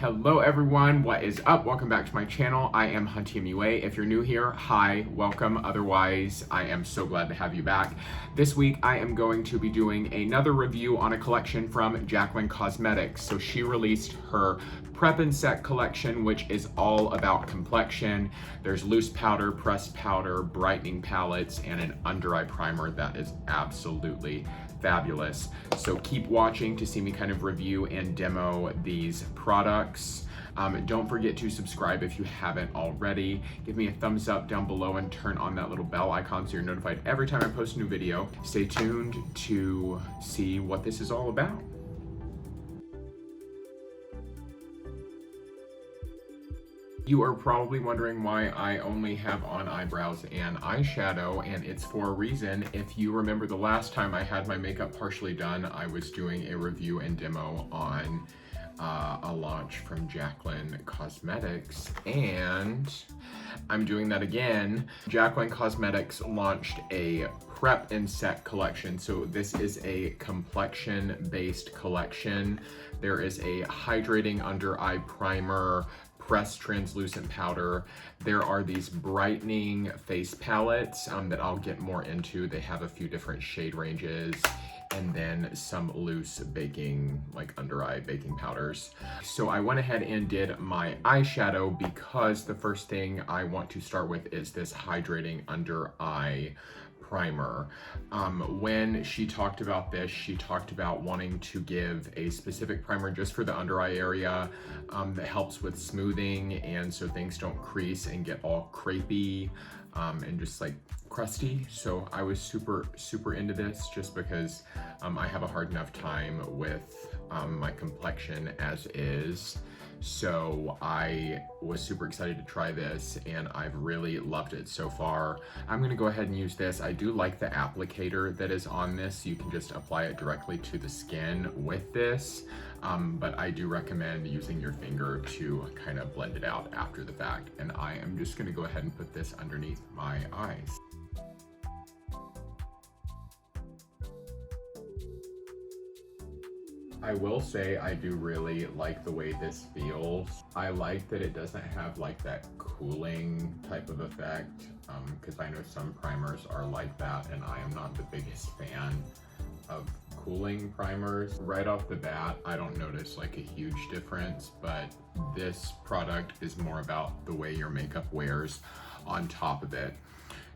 Hello everyone, what is up? Welcome back to my channel. I am Hunty MUA. If you're new here, hi, welcome. Otherwise, I am so glad to have you back. This week, I am going to be doing another review on a collection from Jaclyn Cosmetics. So she released her Prep and Set collection, which is all about complexion. There's loose powder, pressed powder, brightening palettes, and an under eye primer that is absolutely fabulous. So keep watching to see me kind of review and demo these products. Don't forget to subscribe if you haven't already. Give me a thumbs up down below and turn on that little bell icon so you're notified every time I post a new video. Stay tuned to see what this is all about. You are probably wondering why I only have on eyebrows and eyeshadow, and it's for a reason. If you remember the last time I had my makeup partially done, I was doing a review and demo on a launch from Jaclyn Cosmetics, and I'm doing that again. Jaclyn Cosmetics launched a Prep and Set collection. So this is a complexion-based collection. There is a hydrating under eye primer, pressed translucent powder. There are these brightening face palettes that I'll get more into. They have a few different shade ranges, and then some loose baking, like under eye baking powders. So I went ahead and did my eyeshadow because the first thing I want to start with is this hydrating under eye primer. When she talked about this, she talked about wanting to give a specific primer just for the under eye area that helps with smoothing, and so things don't crease and get all crepey and just like crusty. So I was super into this just because I have a hard enough time with my complexion as is. So I was super excited to try this, and I've really loved it so far. I'm gonna go ahead and use this. I do like the applicator that is on this. You can just apply it directly to the skin with this, but I do recommend using your finger to kind of blend it out after the fact. And I am just gonna go ahead and put this underneath my eyes. I will say I do really like the way this feels. I like that it doesn't have like that cooling type of effect, because I know some primers are like that, and I am not the biggest fan of cooling primers. Right off the bat, I don't notice like a huge difference, but this product is more about the way your makeup wears on top of it.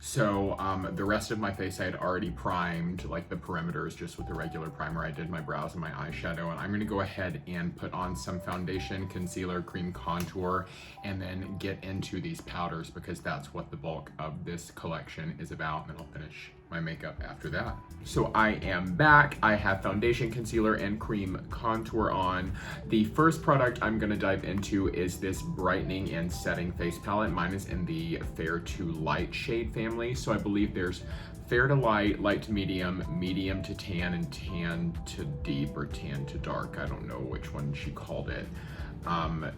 So the rest of my face I had already primed, like the perimeters, just with the regular primer. I did my brows and my eyeshadow, and I'm gonna go ahead and put on some foundation, concealer, cream contour, and then get into these powders because that's what the bulk of this collection is about, and then I'll finish my makeup after that. So I am back. I have foundation, concealer, and cream contour on. The first product I'm gonna dive into is this brightening and setting face palette. Mine is in the fair to light shade family. So I believe there's fair to light, light to medium, medium to tan, and tan to deep or tan to dark. I don't know which one she called it.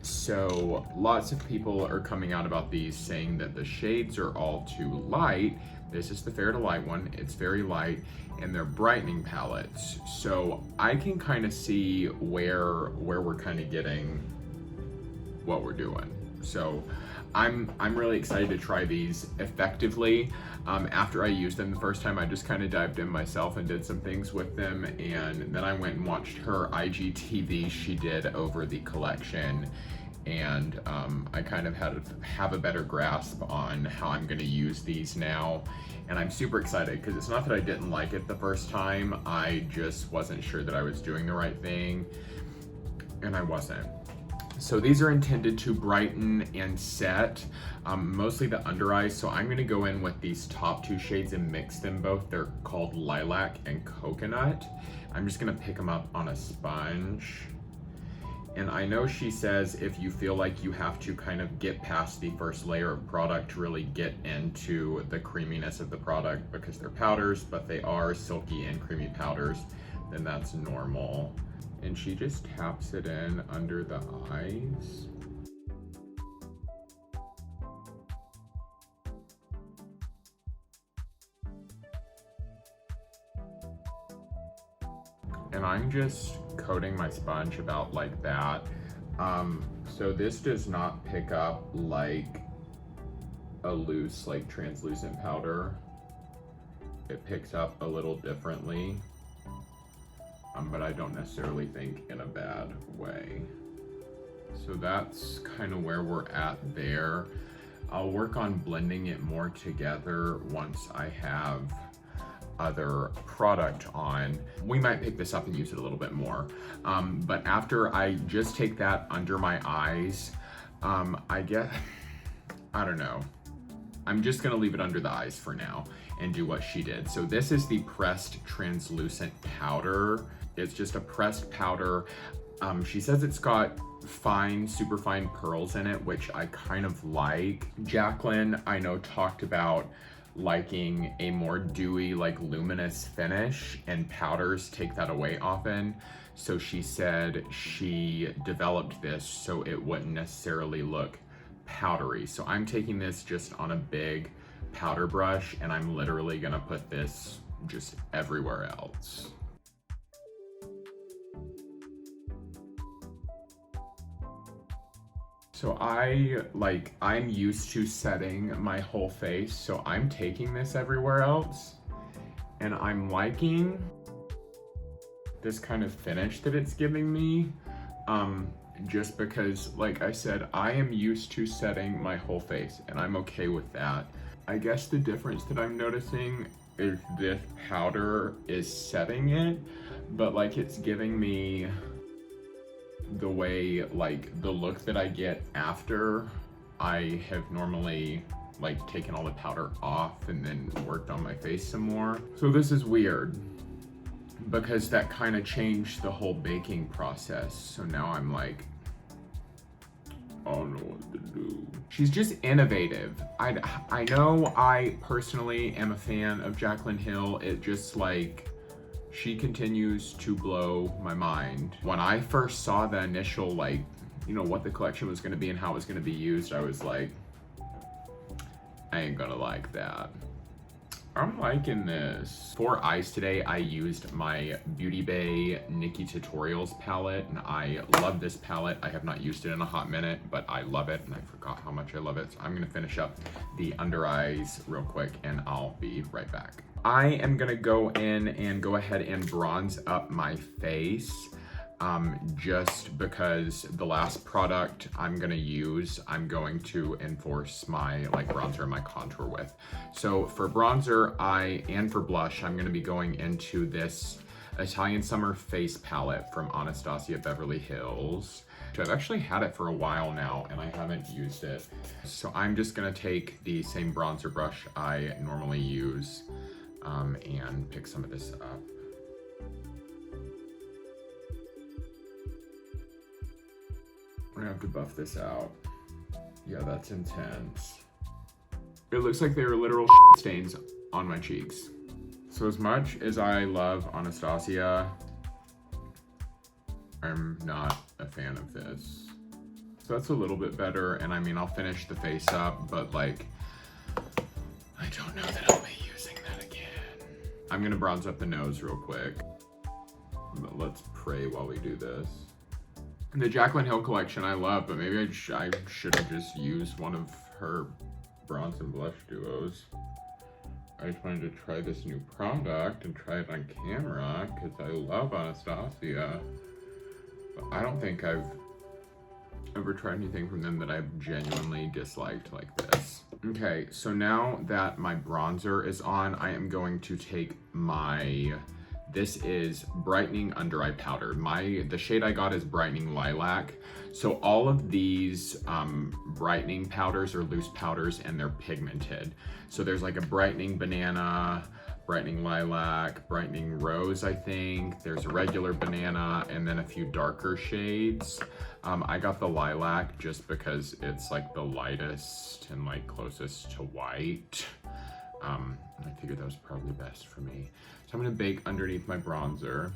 So lots of people are coming out about these saying that the shades are all too light. This is the fair to light one. It's very light, and they're brightening palettes. So I can kind of see where we're kind of getting what we're doing. So I'm really excited to try these effectively. After I used them the first time, I just kind of dived in myself and did some things with them, and then I went and watched her IGTV she did over the collection, and I kind of have a better grasp on how I'm going to use these now. And I'm super excited because it's not that I didn't like it the first time, I just wasn't sure that I was doing the right thing, and I wasn't. So these are intended to brighten and set, mostly the under eyes. So I'm gonna go in with these top two shades and mix them both. They're called Lilac and Coconut. I'm just gonna pick them up on a sponge. And I know she says if you feel like you have to kind of get past the first layer of product to really get into the creaminess of the product, because they're powders, but they are silky and creamy powders, then that's normal. And she just taps it in under the eyes. And I'm just coating my sponge about like that. So this does not pick up like a loose, like translucent powder. It picks up a little differently, but I don't necessarily think in a bad way. So that's kind of where we're at there. I'll work on blending it more together once I have other product on. We might pick this up and use it a little bit more. But after I just take that under my eyes, I don't know. I'm just gonna leave it under the eyes for now and do what she did. So this is the pressed translucent powder. It's just a pressed powder. She says it's got fine, super fine pearls in it, which I kind of like. Jaclyn, I know, talked about liking a more dewy, like luminous finish, and powders take that away often. So she said she developed this so it wouldn't necessarily look powdery. So I'm taking this just on a big powder brush, and I'm literally gonna put this just everywhere else. So I'm used to setting my whole face, so I'm taking this everywhere else, and I'm liking this kind of finish that it's giving me, just because, like I said, I am used to setting my whole face, and I'm okay with that. I guess the difference that I'm noticing is this powder is setting it, but like it's giving me the way, like the look that I get after I have normally like taken all the powder off and then worked on my face some more. So this is weird because that kind of changed the whole baking process. So now I'm like, I don't know what to do. She's just innovative. I know I personally am a fan of Jaclyn Hill. It just like, she continues to blow my mind. When I first saw the initial, like, you know, what the collection was gonna be and how it was gonna be used, I was like, I ain't gonna like that. I'm liking this. For eyes today, I used my Beauty Bay NikkieTutorials palette, and I love this palette. I have not used it in a hot minute, but I love it, and I forgot how much I love it. So I'm gonna finish up the under eyes real quick, and I'll be right back. I am gonna go in and go ahead and bronze up my face, just because the last product I'm gonna use, I'm going to enforce my like bronzer and my contour with. So for bronzer, and for blush, I'm gonna be going into this Italian Summer face palette from Anastasia Beverly Hills. I've actually had it for a while now and I haven't used it. So I'm just gonna take the same bronzer brush I normally use, and pick some of this up. I'm gonna have to buff this out. Yeah, that's intense. It looks like there are literal stains on my cheeks. So as much as I love Anastasia, I'm not a fan of this. So that's a little bit better, and I mean, I'll finish the face up, but like, I don't know that I'll be using that again. I'm gonna bronze up the nose real quick. But let's pray while we do this. The Jaclyn Hill collection I love, but maybe I should have just used one of her bronze and blush duos. I just wanted to try this new product and try it on camera because I love Anastasia. But I don't think I've ever tried anything from them that I've genuinely disliked like this. Okay, so now that my bronzer is on, I am going to take this is Brightening Under Eye Powder. The shade I got is Brightening Lilac. So all of these brightening powders are loose powders and they're pigmented. So there's like a Brightening Banana, Brightening Lilac, Brightening Rose, I think. There's a regular banana and then a few darker shades. I got the Lilac just because it's like the lightest and like closest to white. I figured that was probably best for me. So I'm gonna bake underneath my bronzer.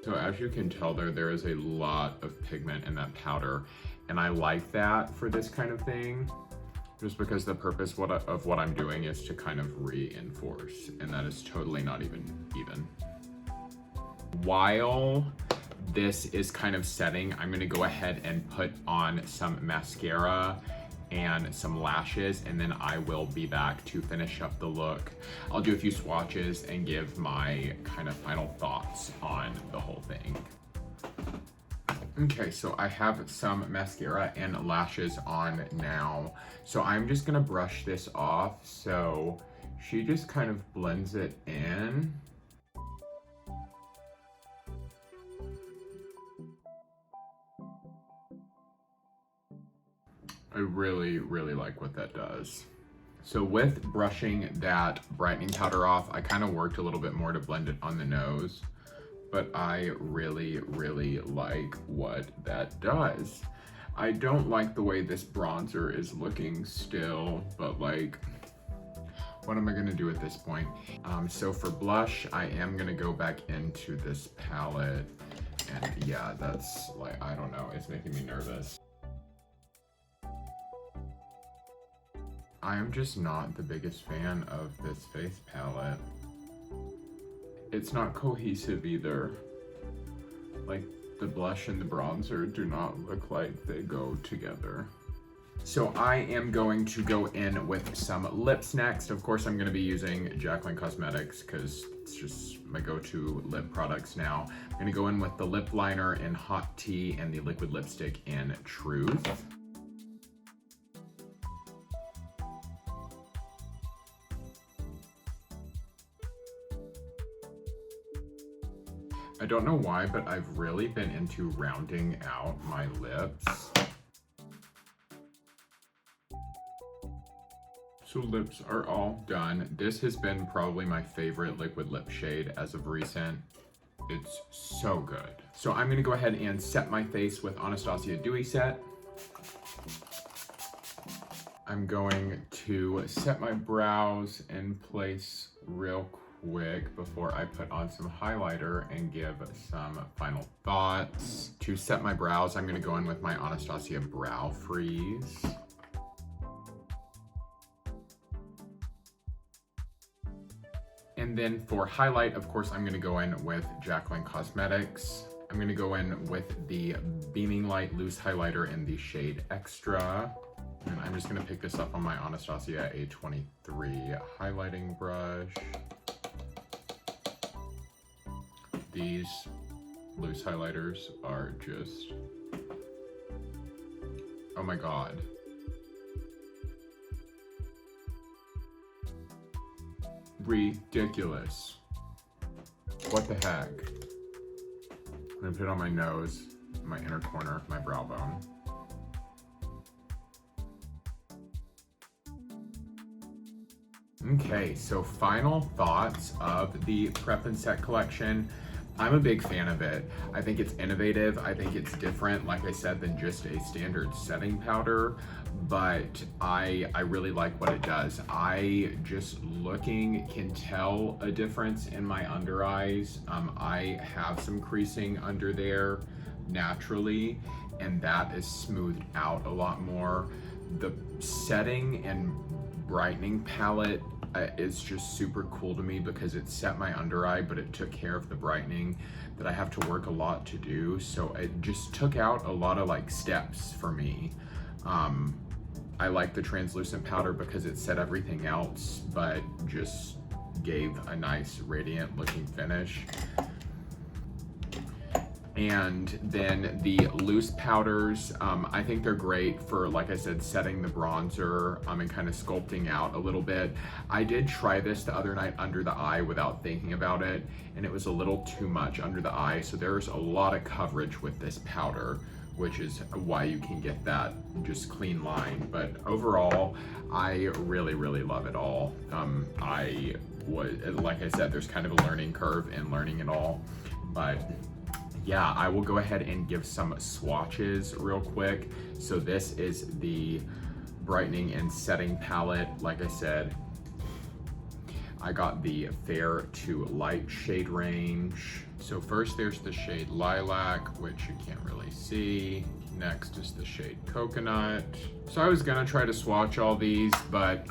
So as you can tell there is a lot of pigment in that powder, and I like that for this kind of thing, just because the purpose of what I'm doing is to kind of reinforce, and that is totally not even. while this is kind of setting, I'm gonna go ahead and put on some mascara and some lashes, and then I will be back to finish up the look. I'll do a few swatches and give my kind of final thoughts on the whole thing. Okay, so I have some mascara and lashes on now. So I'm just gonna brush this off so she just kind of blends it in. I really, really like what that does. So with brushing that brightening powder off, I kind of worked a little bit more to blend it on the nose, but I really, really like what that does. I don't like the way this bronzer is looking still, but like, what am I gonna do at this point? So for blush, I am gonna go back into this palette, and yeah, that's like, I don't know, it's making me nervous. I am just not the biggest fan of this face palette. It's not cohesive either. Like, the blush and the bronzer do not look like they go together. So I am going to go in with some lips next. Of course, I'm gonna be using Jaclyn Cosmetics because it's just my go-to lip products now. I'm gonna go in with the lip liner in Hot Tea and the liquid lipstick in Truth. I don't know why, but I've really been into rounding out my lips. So lips are all done. This has been probably my favorite liquid lip shade as of recent. It's so good. So I'm gonna go ahead and set my face with Anastasia Dewy Set. I'm going to set my brows in place real quick before I put on some highlighter and give some final thoughts. To set my brows, I'm gonna go in with my Anastasia Brow Freeze. And then for highlight, of course, I'm gonna go in with Jaclyn Cosmetics. I'm gonna go in with the Beaming Light Loose Highlighter in the shade Extra. And I'm just gonna pick this up on my Anastasia A23 highlighting brush. These loose highlighters are just, oh my God. Ridiculous. What the heck? I'm gonna put it on my nose, my inner corner, my brow bone. Okay, so final thoughts of the Prep and Set collection. I'm a big fan of it. I think it's innovative. I think it's different, like I said, than just a standard setting powder, but I really like what it does. I just looking can tell a difference in my under eyes. I have some creasing under there naturally, and that is smoothed out a lot more. The setting and brightening palette is just super cool to me because it set my under eye, but it took care of the brightening that I have to work a lot to do. So it just took out a lot of like steps for me. I like the translucent powder because it set everything else, but just gave a nice radiant looking finish. And then the loose powders, I think they're great for, like I said, setting the bronzer and kind of sculpting out a little bit. I did try this the other night under the eye without thinking about it, and it was a little too much under the eye. So there's a lot of coverage with this powder, which is why you can get that just clean line. But overall, I really, really love it all. Like I said, there's kind of a learning curve in learning it all, but yeah, I will go ahead and give some swatches real quick. So this is the brightening and setting palette. Like I said, I got the fair to light shade range. So first there's the shade Lilac, which you can't really see. Next is the shade Coconut. So I was gonna try to swatch all these, but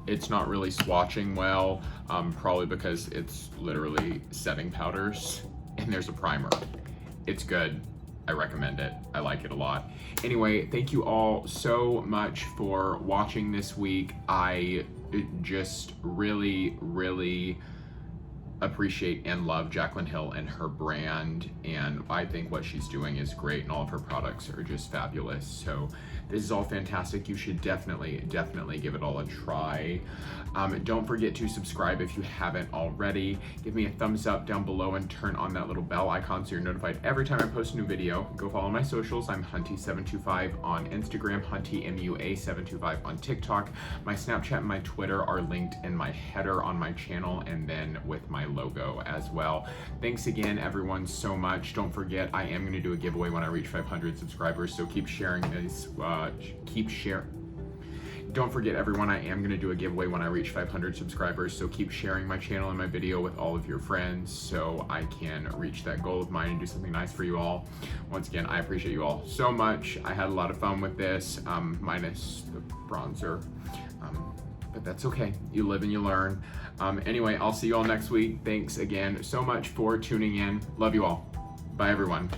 It's not really swatching well, probably because it's literally setting powders and there's a primer. It's good. I recommend it. I like it a lot. Anyway, thank you all so much for watching this week. I just really, really appreciate and love Jaclyn Hill and her brand, and I think what she's doing is great, and all of her products are just fabulous. So this is all fantastic. You should definitely give it all a try. Don't forget to subscribe if you haven't already. Give me a thumbs up down below and turn on that little bell icon so you're notified every time I post a new video. Go follow my socials. I'm Hunty725 on Instagram, Hunty MUA 725 on TikTok. My Snapchat and my Twitter are linked in my header on my channel, and then with my logo as well. Thanks again, everyone, so much. Don't forget, I am going to do a giveaway when I reach 500 subscribers, so keep sharing this. Don't forget, everyone, I am going to do a giveaway when I reach 500 subscribers, so keep sharing my channel and my video with all of your friends so I can reach that goal of mine and do something nice for you all. Once again, I appreciate you all so much. I had a lot of fun with this, minus the bronzer, but that's okay. You live and you learn. Anyway, I'll see you all next week. Thanks again so much for tuning in. Love you all. Bye, everyone.